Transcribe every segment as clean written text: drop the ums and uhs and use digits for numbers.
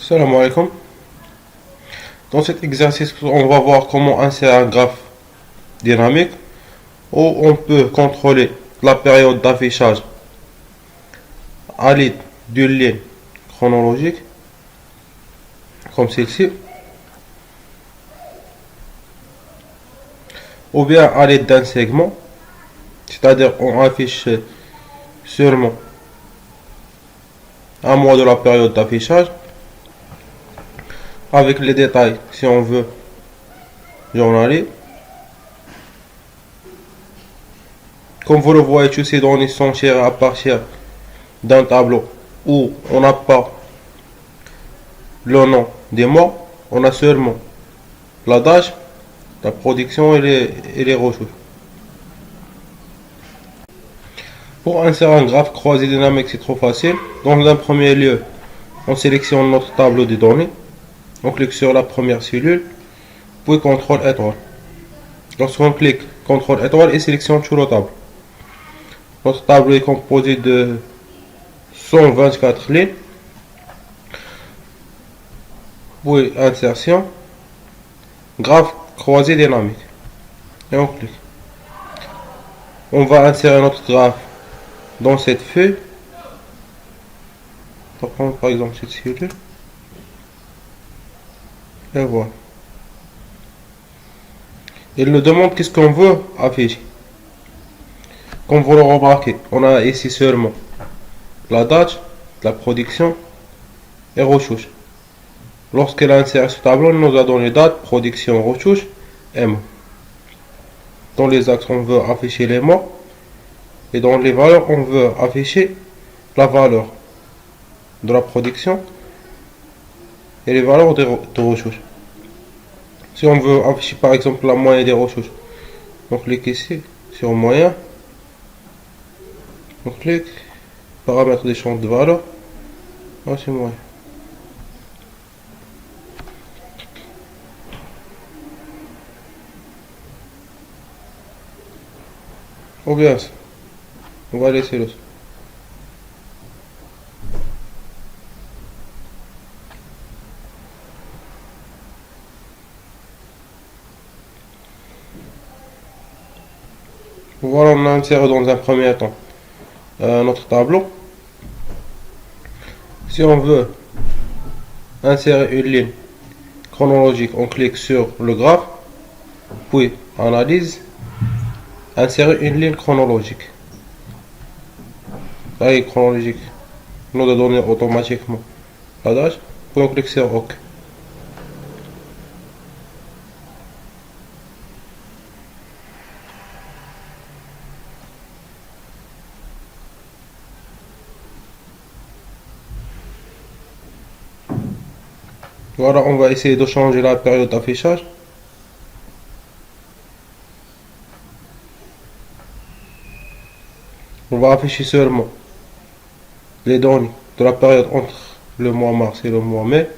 Salam alaikum. Dans cet exercice, on va voir comment insérer un graphe dynamique où on peut contrôler la période d'affichage à l'aide d'une ligne chronologique comme celle-ci, ou bien à l'aide d'un segment, c'est-à-dire on affiche seulement un mois de la période d'affichage avec les détails si on veut journaler. Comme vous le voyez, tous ces données sont tirées à partir d'un tableau où on n'a pas le nom des mois, on a seulement la date, la production et les ressources. Pour insérer un graphe croisé dynamique, c'est trop facile. Dans un premier lieu, on sélectionne notre tableau de données. On clique sur la première cellule, puis CTRL étoile. Lorsqu'on clique CTRL étoile, il sélectionne tout le tableau. Notre tableau est composé de 124 lignes. Puis insertion, graphe croisé dynamique. Et on clique. On va insérer notre graphe dans cette feuille. On va prendre par exemple cette cellule. Et voilà. Il nous demande qu'est-ce qu'on veut afficher. Comme vous le remarquez, on a ici seulement la date, la production et retouche. Lorsqu'elle a inséré ce tableau, il nous a donné date, production, retouche et mots. Dans les axes, on veut afficher les mots. Et dans les valeurs, on veut afficher la valeur de la production et les valeurs de retouche. Si on veut afficher par exemple la moyenne des retouches, on clique ici sur moyen. On clique, paramètres des champs de valeur. Ah, c'est moyen. Ou bien ça. On va laisser le. Voilà, on a inséré dans un premier temps notre tableau. Si on veut insérer une ligne chronologique, on clique sur le graphe, puis analyse, insérer une ligne chronologique. La ligne chronologique nous a donné automatiquement la date, puis on clique sur OK. Voilà, on va essayer de changer la période d'affichage. On va afficher seulement les données de la période entre le mois mars et le mois mai.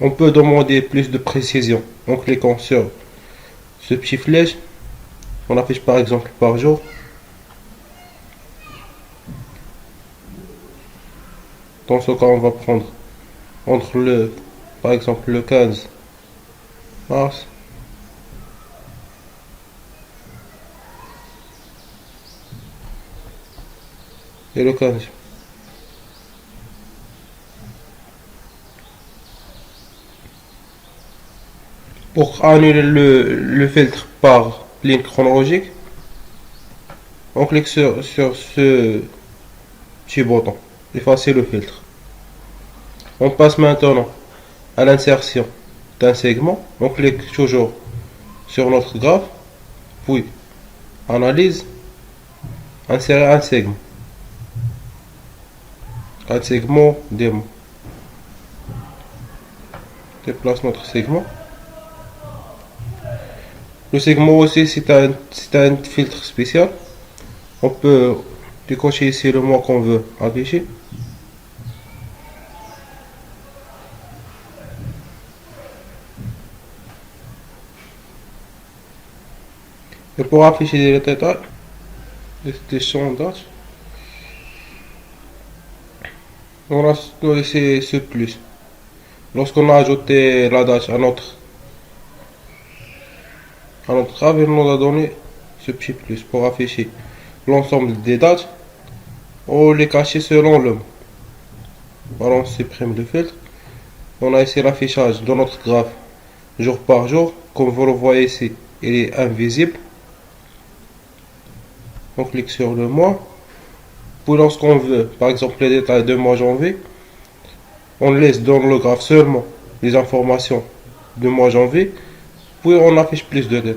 On peut demander plus de précision en cliquant sur ce petit flèche. On affiche par exemple par jour. Dans ce cas, on va prendre entre par exemple le 15 mars et le 15. Pour annuler le filtre par ligne chronologique, on clique sur ce petit bouton, effacer le filtre. On passe maintenant à l'insertion d'un segment. On clique toujours sur notre graphe, puis analyse, insérer un segment. Un segment démo. Déplace notre segment. Le segment aussi, c'est un filtre spécial. On peut décocher ici le mois qu'on veut afficher. Et pour afficher les détails, des champs d'âge, On a laissé ce plus. Lorsqu'on a ajouté la date à notre graphe, il nous a donné ce petit plus pour afficher l'ensemble des dates ou les cacher selon le mot. Alors on supprime le filtre. On a ici l'affichage de notre graphe jour par jour. Comme vous le voyez ici, il est invisible. On clique sur le mois. Puis lorsqu'on veut, par exemple les détails de mois janvier, on laisse dans le graphe seulement les informations du mois janvier. Puis on affiche plus de détails.